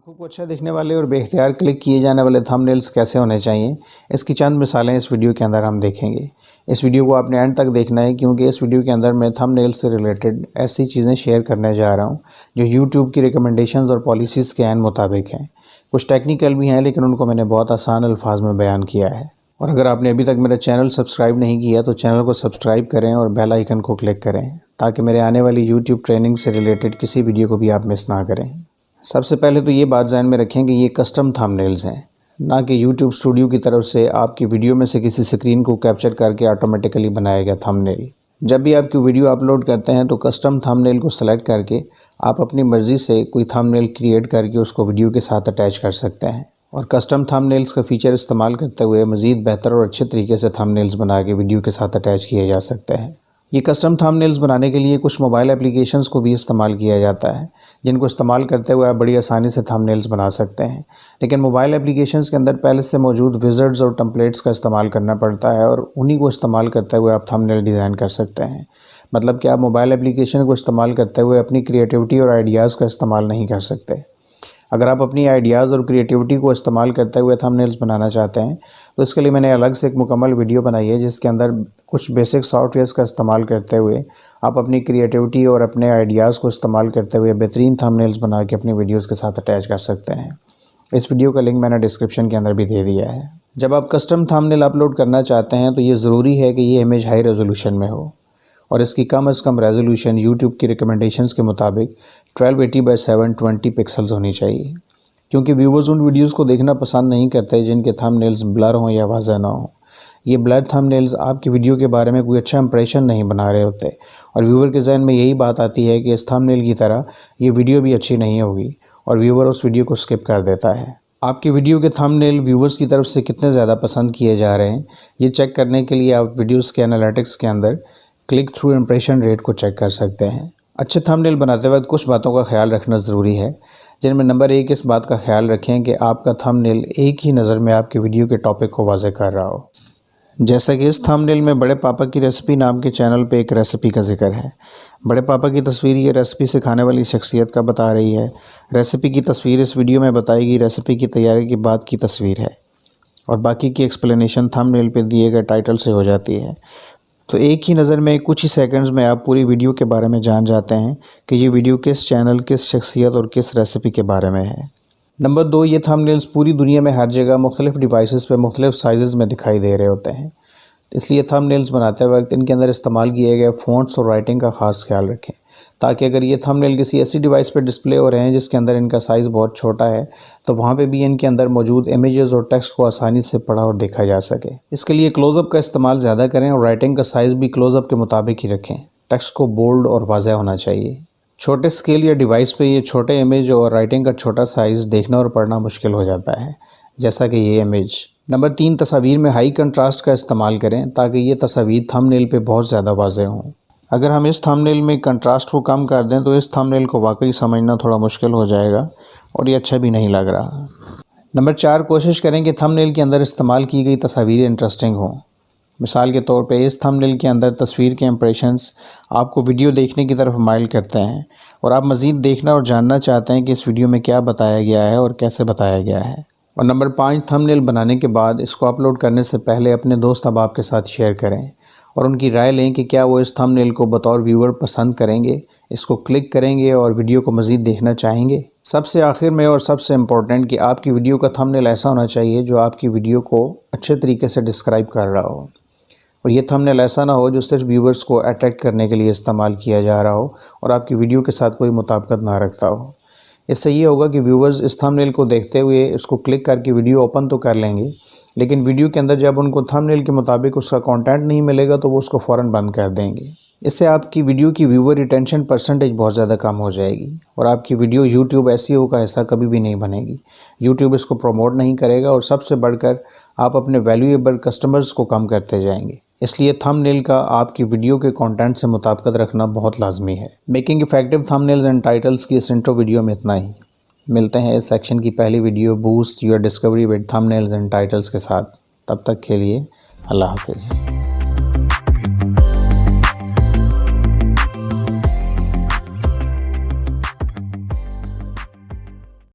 आंखों को अच्छा दिखने वाले और बेख्तियार क्लिक किए जाने वाले थंबनेल्स कैसे होने चाहिए, इसकी चंद मिसालें इस वीडियो के अंदर हम देखेंगे। इस वीडियो को आपने एंड तक देखना है क्योंकि इस वीडियो के अंदर मैं थंबनेल्स से रिलेटेड ऐसी चीज़ें शेयर करने जा रहा हूँ जो यूट्यूब की रिकमेंडेशंस और पॉलिसीज़ के ऐन मुताबिक हैं। कुछ टेक्निकल भी हैं लेकिन उनको मैंने बहुत आसान अल्फाज में बयान किया है। और अगर आपने अभी तक मेरा चैनल सब्सक्राइब नहीं किया तो चैनल को सब्सक्राइब करें और बेल आइकन को क्लिक करें ताकि मेरे आने वाली यूट्यूब ट्रेनिंग से रिलेटेड किसी वीडियो को भी आप मिस ना करें। सबसे पहले तो ये बात ध्यान में रखें कि ये कस्टम थंबनेल्स हैं, ना कि यूट्यूब स्टूडियो की तरफ से आपकी वीडियो में से किसी स्क्रीन को कैप्चर करके ऑटोमेटिकली बनाया गया थंबनेल। जब भी आप कोई वीडियो अपलोड करते हैं तो कस्टम थंबनेल को सेलेक्ट करके आप अपनी मर्ज़ी से कोई थंबनेल क्रिएट करके उसको वीडियो के साथ अटैच कर सकते हैं और कस्टम थंबनेल्स का फ़ीचर इस्तेमाल करते हुए मज़ीद बेहतर और अच्छे तरीके से थंबनेल्स बना के वीडियो के साथ अटैच किए जा सकते हैं। ये कस्टम थंबनेल्स बनाने के लिए कुछ मोबाइल एप्लीकेशंस को भी इस्तेमाल किया जाता है जिनको इस्तेमाल करते हुए आप बड़ी आसानी से थंबनेल्स बना सकते हैं। लेकिन मोबाइल एप्लीकेशंस के अंदर पहले से मौजूद विज़र्ड्स और टेम्पलेट्स का इस्तेमाल करना पड़ता है और उन्हीं को इस्तेमाल करते हुए आप थंबनेल डिज़ाइन कर सकते हैं। मतलब कि आप मोबाइल एप्लीकेशन को इस्तेमाल करते हुए अपनी क्रिएटिविटी और आइडियाज़ का इस्तेमाल नहीं कर सकते। अगर आप अपनी आइडियाज़ और क्रिएटिविटी को इस्तेमाल करते हुए थंबनेल्स बनाना चाहते हैं तो इसके लिए मैंने अलग से एक मुकम्मल वीडियो बनाई है जिसके अंदर कुछ बेसिक सॉफ्टवेयर्स का इस्तेमाल करते हुए आप अपनी क्रिएटिविटी और अपने आइडियाज़ को इस्तेमाल करते हुए बेहतरीन थंबनेल्स बना के अपनी वीडियोज़ के साथ अटैच कर सकते हैं। इस वीडियो का लिंक मैंने डिस्क्रिप्शन के अंदर भी दे दिया है। जब आप कस्टम थंबनेल अपलोड करना चाहते हैं तो ये ज़रूरी है कि ये इमेज हाई रेजोल्यूशन में हो और इसकी कम से कम रेजोल्यूशन यूट्यूब की रिकमेंडेशंस के मुताबिक 1280x720 पिक्सल्स होनी चाहिए, क्योंकि व्यूवर्स उन वीडियोस को देखना पसंद नहीं करते जिनके थंबनेल्स ब्लर हों या वाज़ह ना हों। ये ब्लर थंबनेल्स आपकी वीडियो के बारे में कोई अच्छा इंप्रेशन नहीं बना रहे होते और व्यूवर के जहन में यही बात आती है कि इस थंबनेल की तरह ये वीडियो भी अच्छी नहीं होगी और व्यूवर उस वीडियो को स्किप कर देता है। आपकी वीडियो के थंबनेल व्यूवर्स की तरफ से कितने ज़्यादा पसंद किए जा रहे हैं ये चेक करने के लिए आप वीडियोज़ के एनालिटिक्स के अंदर क्लिक थ्रू इम्प्रेशन रेट को चेक कर सकते हैं। अच्छे थंबनेल बनाते वक्त कुछ बातों का ख्याल रखना ज़रूरी है, जिनमें नंबर 1 इस बात का ख्याल रखें कि आपका थंबनेल एक ही नज़र में आपकी वीडियो के टॉपिक को वाज़ेह कर रहा हो। जैसा कि इस थंबनेल में बड़े पापा की रेसिपी नाम के चैनल पे एक रेसिपी का जिक्र है। बड़े पापा की तस्वीर ये रेसिपी सिखाने वाली शख्सियत का बता रही है। रेसिपी की तस्वीर इस वीडियो में बताई गई रेसिपी की तैयारी के बाद की तस्वीर है और बाकी की एक्सप्लेनेशन थंबनेल पे दिए गए टाइटल से हो जाती है। तो एक ही नज़र में कुछ ही सेकंड्स में आप पूरी वीडियो के बारे में जान जाते हैं कि ये वीडियो किस चैनल, किस शख्सियत और किस रेसिपी के बारे में है। नंबर 2, ये थंबनेल्स पूरी दुनिया में हर जगह मुख्तलिफ़ डिवाइसेस पे मुख्तलिफ़ साइज़ में दिखाई दे रहे होते हैं, इसलिए थंबनेल्स बनाते वक्त इनके अंदर इस्तेमाल किए गए फ़ॉन्ट्स और राइटिंग का ख़ास ख्याल रखें ताकि अगर ये थंबनेल किसी ऐसी डिवाइस पर डिस्प्ले हो रहे हैं जिसके अंदर इनका साइज़ बहुत छोटा है तो वहाँ पे भी इनके अंदर मौजूद इमेजेस और टेक्स्ट को आसानी से पढ़ा और देखा जा सके। इसके लिए क्लोज़अप का इस्तेमाल ज़्यादा करें और राइटिंग का साइज़ भी क्लोज़अप के मुताबिक ही रखें। टेक्स्ट को बोल्ड और वाज़ेह होना चाहिए। छोटे स्केल या डिवाइस पर ये छोटे इमेज और राइटिंग का छोटा साइज़ देखना और पढ़ना मुश्किल हो जाता है, जैसा कि ये इमेज। नंबर 3, तस्वीर में हाई कंट्रास्ट का इस्तेमाल करें ताकि ये तस्वीर थंबनेल पे बहुत ज़्यादा वाज़ेह हों। अगर हम इस थंबनेल में कंट्रास्ट को कम कर दें तो इस थंबनेल को वाकई समझना थोड़ा मुश्किल हो जाएगा और ये अच्छा भी नहीं लग रहा। नंबर 4, कोशिश करें कि थंबनेल के अंदर इस्तेमाल की गई तस्वीरें इंटरेस्टिंग हों। मिसाल के तौर पे इस थंबनेल के अंदर तस्वीर के इंप्रेशंस आपको वीडियो देखने की तरफ माइल करते हैं और आप मज़ीद देखना और जानना चाहते हैं कि इस वीडियो में क्या बताया गया है और कैसे बताया गया है। और नंबर 5, थंबनेल बनाने के बाद इसको अपलोड करने से पहले अपने दोस्त अहबाब के साथ शेयर करें और उनकी राय लें कि क्या वो इस थंबनेल को बतौर व्यूवर पसंद करेंगे, इसको क्लिक करेंगे और वीडियो को मज़ीद देखना चाहेंगे। सबसे आखिर में और सबसे इम्पोर्टेंट कि आपकी वीडियो का थंबनेल ऐसा होना चाहिए जो आपकी वीडियो को अच्छे तरीके से डिस्क्राइब कर रहा हो और ये थंबनेल ऐसा ना हो जो सिर्फ व्यूवर्स को अट्रैक्ट करने के लिए इस्तेमाल किया जा रहा हो और आपकी वीडियो के साथ कोई मुताबिकत ना रखता हो। इससे ये होगा कि व्यूवर्स इस थंबनेल को देखते हुए इसको क्लिक करके वीडियो ओपन तो कर लेंगे, लेकिन वीडियो के अंदर जब उनको थंबनेल के मुताबिक उसका कंटेंट नहीं मिलेगा तो वो उसको फ़ौरन बंद कर देंगे। इससे आपकी वीडियो की व्यूवर रिटेंशन परसेंटेज बहुत ज़्यादा कम हो जाएगी और आपकी वीडियो यूट्यूब एसईओ का हिस्सा कभी भी नहीं बनेगी। यूट्यूब इसको प्रमोट नहीं करेगा और सबसे बढ़कर आप अपने वैल्यूएबल कस्टमर्स को कम करते जाएंगे। इसलिए थंबनेल का आपकी वीडियो के कंटेंट से मुताबिकत रखना बहुत लाजमी है। Making effective thumbnails and titles की इस इंट्रो वीडियो में इतना ही। मिलते हैं इस सेक्शन की पहली video boost your discovery with thumbnails and titles के साथ। तब तक के लिए अल्लाह हाफिज़।